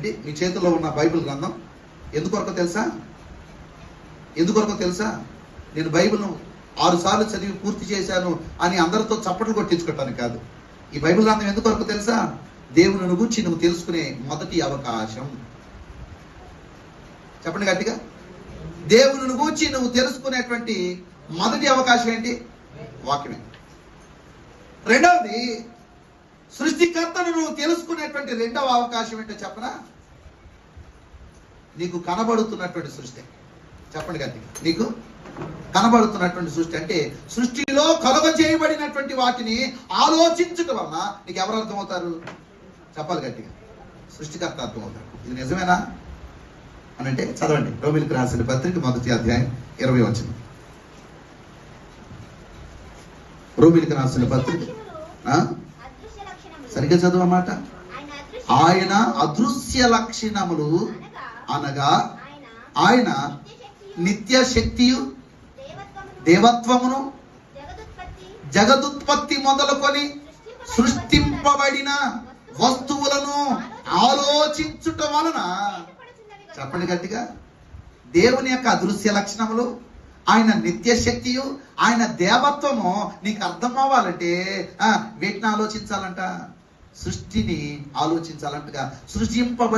ఏంటి మీ చేతిలో ఉన్న బైబిల్ గ్రంథం ఎందుకొరకో తెలుసా? నేను బైబిల్ను 6 సార్లు చదివి పూర్తి చేశాను అని అందరితో చప్పట్లు కొట్టించుకోవటానికి కాదు. ఈ బైబిల్ గ్రంథం ఎందుకొరకో తెలుసా? దేవుని గురించి నువ్వు తెలుసుకునే మొదటి అవకాశం. చెప్పండి గట్టిగా. దేవుని గురించి నువ్వు తెలుసుకునేటువంటి మొదటి అవకాశం ఏంటి? వాక్యమే. రెండవది, సృష్టికర్తను నువ్వు తెలుసుకునేటువంటి రెండవ అవకాశం ఏంటో చెప్పనా? నీకు కనబడుతున్నటువంటి సృష్టి. చెప్పండి గట్టిగా. నీకు కనబడుతున్నటువంటి సృష్టి అంటే సృష్టిలో కలుగ చేయబడినటువంటి వాటిని ఆలోచించటం వలన నీకు ఎవరు అర్థమవుతారు? చెప్పాలి గట్టిగా. సృష్టికర్త అర్థమవుతాడు. ఇది నిజమేనా అని అంటే చదవండి. రోమిలికి రాసిన పత్రిక 1వ అధ్యాయం 20వ వచనం. రోమిలికి రాసిన పత్రిక సరిగ్గా చదవమాట. ఆయన అదృశ్య లక్షణములు అనగా ఆయన నిత్య శక్తియు దేవత్వమును జగదుత్పత్తి మొదలుకొని సృష్టింపబడిన వస్తువులను ఆలోచించుట వలన, చెప్పండి గట్టిగా, దేవుని యొక్క అదృశ్య లక్షణములు, ఆయన నిత్య శక్తియు, ఆయన దేవత్వము నీకు అర్థం అవ్వాలంటే వీటిని ఆలోచించాలంట. సృష్టిని ఆలోచించాలంటగా. సృష్టింపబడి